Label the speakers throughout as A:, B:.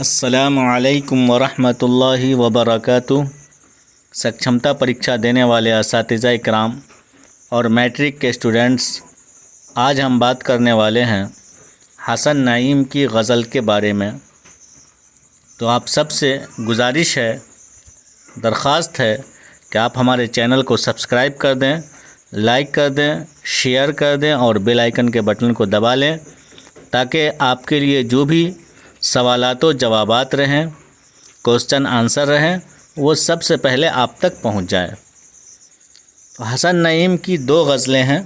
A: السلام علیکم ورحمۃ اللہ وبرکاتہ۔ سکشمتا پریکشا دینے والے اساتذہ اکرام اور میٹرک کے اسٹوڈنٹس، آج ہم بات کرنے والے ہیں حسن نعیم کی غزل کے بارے میں۔ تو آپ سب سے گزارش ہے، درخواست ہے کہ آپ ہمارے چینل کو سبسکرائب کر دیں، لائک کر دیں، شیئر کر دیں اور بیل آئیکن کے بٹن کو دبا لیں تاکہ آپ کے لیے جو بھی سوالات و جوابات رہیں، کوسچن آنسر رہیں، وہ سب سے پہلے آپ تک پہنچ جائے۔ تو حسن نعیم کی 2 غزلیں ہیں۔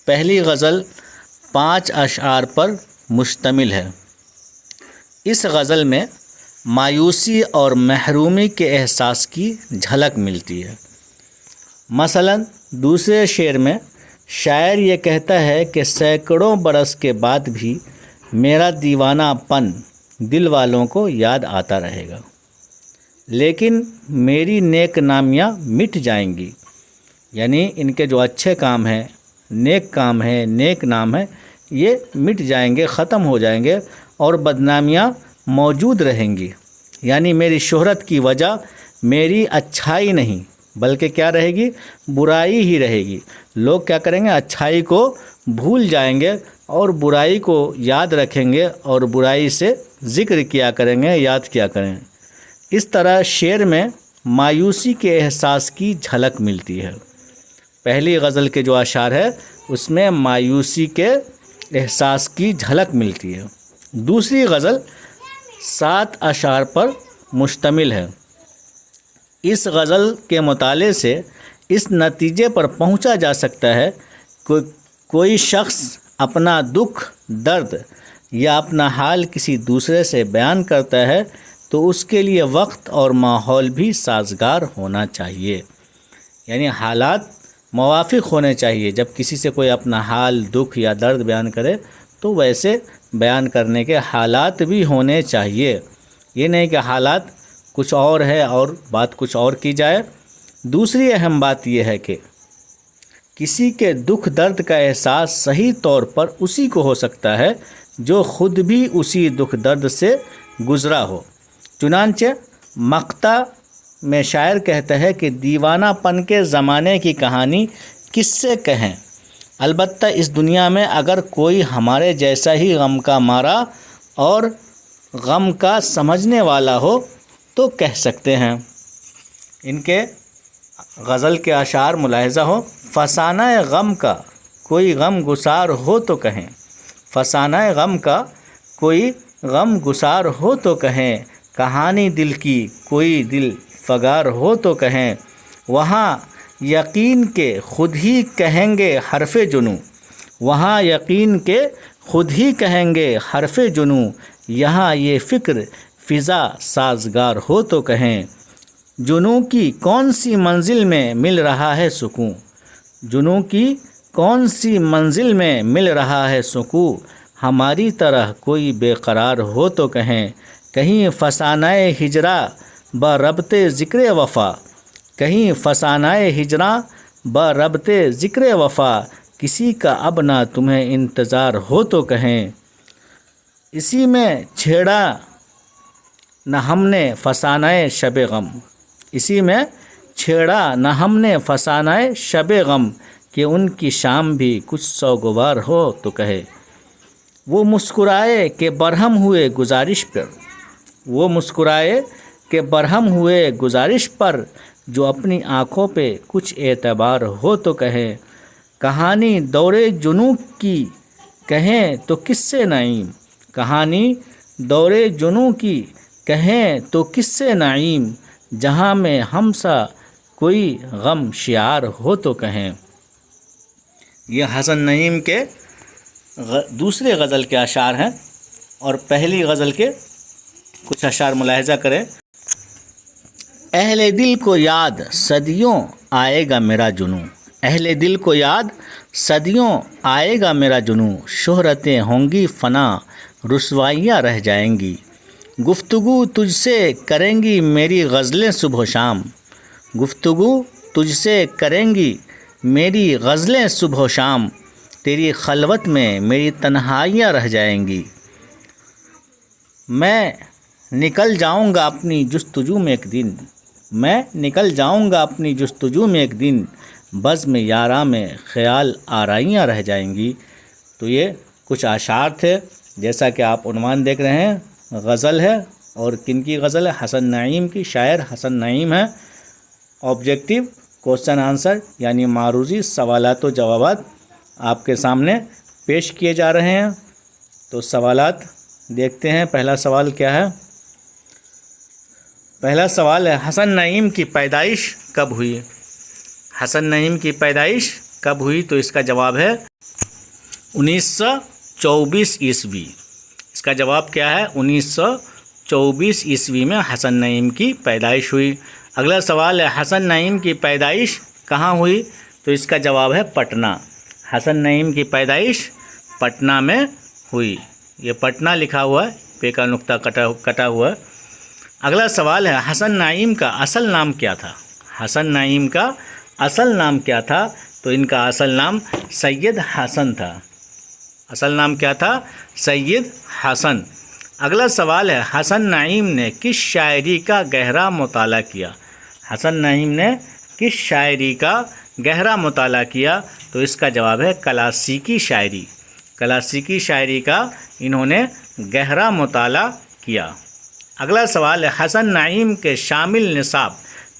A: پہلی غزل 5 اشعار پر مشتمل ہے۔ اس غزل میں مایوسی اور محرومی کے احساس کی جھلک ملتی ہے۔ مثلا دوسرے شعر میں شاعر یہ کہتا ہے کہ سینکڑوں برس کے بعد بھی میرا دیوانہ پن دل والوں کو یاد آتا رہے گا، لیکن میری نیک نامیاں مٹ جائیں گی، یعنی ان کے جو اچھے کام ہیں، نیک کام ہیں، نیک نام ہے، یہ مٹ جائیں گے، ختم ہو جائیں گے اور بدنامیاں موجود رہیں گی۔ یعنی میری شہرت کی وجہ میری اچھائی نہیں بلکہ کیا رہے گی؟ برائی ہی رہے گی۔ لوگ کیا کریں گے؟ اچھائی کو بھول جائیں گے اور برائی کو یاد رکھیں گے اور برائی سے ذکر کیا کریں گے، یاد کیا کریں۔ اس طرح شعر میں مایوسی کے احساس کی جھلک ملتی ہے۔ پہلی غزل کے جو اشعار ہے اس میں مایوسی کے احساس کی جھلک ملتی ہے۔ دوسری غزل 7 اشعار پر مشتمل ہے۔ اس غزل کے مطالعے سے اس نتیجے پر پہنچا جا سکتا ہے کہ کوئی شخص اپنا دکھ، درد یا اپنا حال کسی دوسرے سے بیان کرتا ہے تو اس کے لیے وقت اور ماحول بھی سازگار ہونا چاہیے، یعنی حالات موافق ہونے چاہیے۔ جب کسی سے کوئی اپنا حال، دکھ یا درد بیان کرے تو ویسے بیان کرنے کے حالات بھی ہونے چاہیے، یہ نہیں کہ حالات کچھ اور ہے اور بات کچھ اور کی جائے۔ دوسری اہم بات یہ ہے کہ کسی کے دکھ درد کا احساس صحیح طور پر اسی کو ہو سکتا ہے جو خود بھی اسی دکھ درد سے گزرا ہو۔ چنانچہ مقطع میں شاعر کہتا ہے کہ دیوانہ پن کے زمانے کی کہانی کس سے کہیں؟ البتہ اس دنیا میں اگر کوئی ہمارے جیسا ہی غم کا مارا اور غم کا سمجھنے والا ہو تو کہہ سکتے ہیں۔ ان کے غزل کے اشعار ملاحظہ ہو، فسانہ غم کا کوئی غم گسار ہو تو کہیں، فسانہ غم کا کوئی غم گسار ہو تو کہیں، کہانی دل کی کوئی دل فگار ہو تو کہیں، وہاں یقین کے خود ہی کہیں گے حرف جنوں، وہاں یقین کے خود ہی کہیں گے حرف جنوں، یہاں یہ فکر فضا سازگار ہو تو کہیں، جنوں کی کون سی منزل میں مل رہا ہے سکون، جنوں کی کون سی منزل میں مل رہا ہے سکون، ہماری طرح کوئی بے قرار ہو تو کہیں، کہیں فسانہ ہجراں بربط ذکر وفا، کہیں فسانہ ہجراں بربط ذکر وفا، کسی کا اب نہ تمہیں انتظار ہو تو کہیں، اسی میں چھیڑا نہ ہم نے فسانہ شب غم، اسی میں چھیڑا نہ ہم نے فسانہ شب غم، کہ ان کی شام بھی کچھ سوگوار ہو تو کہے، وہ مسکرائے کہ برہم ہوئے گزارش پر، وہ مسکرائے کہ برہم ہوئے گزارش پر، جو اپنی آنکھوں پہ کچھ اعتبار ہو تو کہے، کہانی دور جنوں کی کہیں تو کس سے نعیم، کہانی دور جنوں کی کہیں تو کس سے نعیم، جہاں میں ہم سا کوئی غم شیار ہو تو کہیں۔ یہ حسن نعیم کے دوسرے غزل کے اشعار ہیں، اور پہلی غزل کے کچھ اشعار ملاحظہ کریں۔ اہل دل کو یاد صدیوں آئے گا میرا جنوں، اہل دل کو یاد صدیوں آئے گا میرا جنوں، شہرتیں ہوں گی فنا، رسوائیاں رہ جائیں گی، گفتگو تجھ سے کریں گی میری غزلیں صبح و شام، گفتگو تجھ سے کریں گی میری غزلیں صبح و شام، تیری خلوت میں میری تنہائیاں رہ جائیں گی، میں نکل جاؤں گا اپنی جستجو میں ایک دن، میں نکل جاؤں گا اپنی جستجو میں ایک دن، بزم یاراں میں خیال آرائیاں رہ جائیں گی۔ تو یہ کچھ اشعار تھے، جیسا کہ آپ عنوان دیکھ رہے ہیں، غزل ہے، اور کن کی غزل ہے؟ حسن نعیم کی، شاعر حسن نعیم ہے۔ آبجیکٹیو کوسچن آنسر یعنی معروضی سوالات و جوابات آپ کے سامنے پیش کیے جا رہے ہیں۔ تو سوالات دیکھتے ہیں، پہلا سوال کیا ہے؟ پہلا سوال ہے حسن نعیم کی پیدائش کب ہوئی؟ حسن نعیم کی پیدائش کب ہوئی؟ تو اس کا جواب ہے 1924 عیسوی۔ اس کا جواب کیا ہے؟ 1924 عیسوی میں حسن نعیم کی پیدائش ہوئی۔ اگلا سوال ہے حسن نعیم کی پیدائش کہاں ہوئی؟ تو اس کا جواب ہے پٹنہ۔ حسن نعیم کی پیدائش پٹنہ میں ہوئی۔ یہ پٹنہ لکھا ہوا ہے، پے کا نقطہ کٹا ہوا ہے۔ اگلا سوال ہے حسن نعیم کا اصل نام کیا تھا؟ حسن نعیم کا اصل نام کیا تھا؟ تو ان کا اصل نام سید حسن تھا۔ اصل نام کیا تھا؟ سید حسن۔ اگلا سوال ہے حسن نعیم نے کس شاعری کا گہرا مطالعہ کیا؟ حسن نعیم نے کس شاعری کا گہرا مطالعہ کیا؟ تو اس کا جواب ہے کلاسیکی شاعری۔ کلاسیکی شاعری کا انہوں نے گہرا مطالعہ کیا۔ اگلا سوال ہے حسن نعیم کے شامل نصاب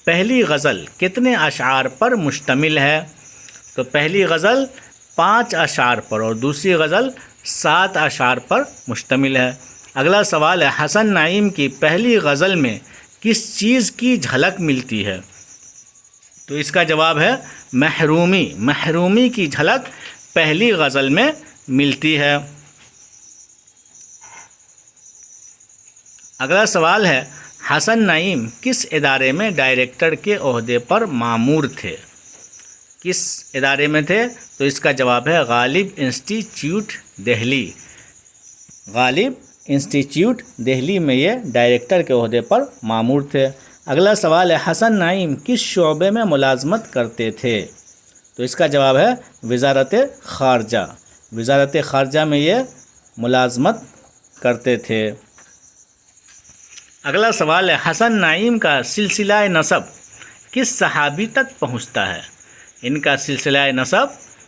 A: پہلی غزل کتنے اشعار پر مشتمل ہے؟ تو پہلی غزل 5 اشعار پر اور دوسری غزل 7 اشعار پر مشتمل ہے۔ اگلا سوال ہے حسن نعیم کی پہلی غزل میں کس چیز کی جھلک ملتی ہے؟ تو اس کا جواب ہے محرومی۔ محرومی کی جھلک پہلی غزل میں ملتی ہے۔ اگلا سوال ہے حسن نعیم کس ادارے میں ڈائریکٹر کے عہدے پر مامور تھے؟ کس ادارے میں تھے؟ تو اس کا جواب ہے غالب انسٹیٹیوٹ دہلی۔ غالب انسٹیٹیوٹ دہلی میں یہ ڈائریکٹر کے عہدے پر مامور تھے۔ اگلا سوال ہے حسن نعیم کس شعبے میں ملازمت کرتے تھے؟ تو اس کا جواب ہے وزارت خارجہ۔ وزارت خارجہ میں یہ ملازمت کرتے تھے۔ اگلا سوال ہے حسن نعیم کا سلسلہ نسب کس صحابی تک پہنچتا ہے؟ ان کا سلسلہ نسب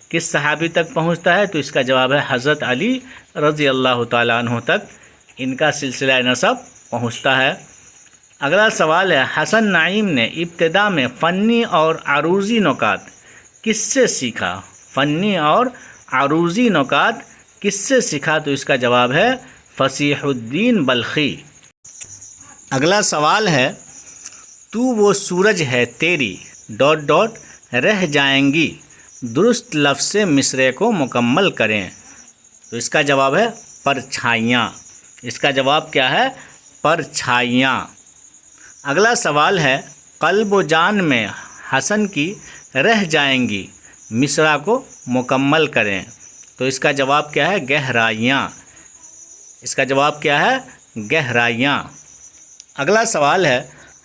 A: کس صحابی تک پہنچتا ہے؟ تو اس کا جواب ہے حضرت علی رضی اللہ تعالیٰ عنہ تک ان کا سلسلہ نسب پہنچتا ہے۔ اگلا سوال ہے حسن نعیم نے ابتدا میں فنی اور عروضی نکات کس سے سیکھا؟ فنی اور عروضی نکات کس سے سیکھا؟ تو اس کا جواب ہے فصیح الدین بلخی۔ اگلا سوال ہے تو وہ سورج ہے تیری ... رہ جائیں گی درست لفظ سے مصرعے کو مکمل کریں۔ تو اس کا جواب ہے پرچھائیاں۔ اس کا جواب کیا ہے؟ پرچھائیاں۔ اگلا سوال ہے قلب و جان میں حسن کی رہ جائیں گی مصرع کو مکمل کریں۔ تو اس کا جواب کیا ہے؟ گہرائیاں۔ اس کا جواب کیا ہے؟ گہرائیاں۔ اگلا سوال ہے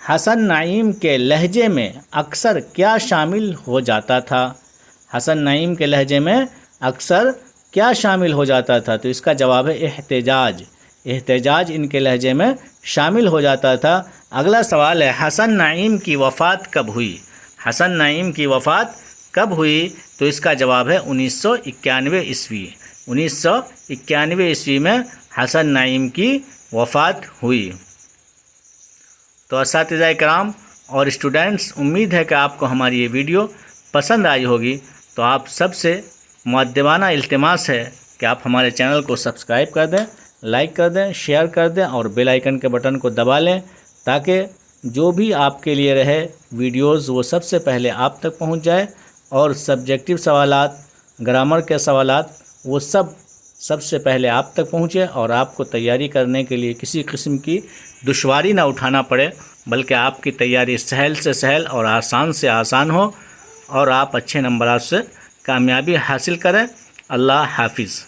A: حسن نعیم کے لہجے میں اکثر کیا شامل ہو جاتا تھا؟ حسن نعیم کے لہجے میں اکثر کیا شامل ہو جاتا تھا؟ تو اس کا جواب ہے احتجاج۔ احتجاج ان کے لہجے میں شامل ہو جاتا تھا۔ اگلا سوال ہے حسن نعیم کی وفات کب ہوئی؟ حسن نعیم کی وفات کب ہوئی؟ تو اس کا جواب ہے 1991 عیسوی۔ 1991 عیسوی میں حسن نعیم کی وفات ہوئی۔ تو اساتذہ کرام اور اسٹوڈنٹس، امید ہے کہ آپ کو ہماری یہ ویڈیو پسند آئی ہوگی۔ تو آپ سب سے مؤدبانہ التماس ہے کہ آپ ہمارے چینل کو سبسکرائب کر دیں، لائک کر دیں، شیئر کر دیں اور بیل آئیکن کے بٹن کو دبا لیں، تاکہ جو بھی آپ کے لیے رہے ویڈیوز وہ سب سے پہلے آپ تک پہنچ جائے، اور سبجیکٹیو سوالات، گرامر کے سوالات وہ سب سے پہلے آپ تک پہنچے، اور آپ کو تیاری کرنے کے لیے کسی قسم کی دشواری نہ اٹھانا پڑے، بلکہ آپ کی تیاری سہل سے سہل اور آسان سے آسان ہو، اور آپ اچھے نمبرات سے کامیابی حاصل کریں۔ اللہ حافظ۔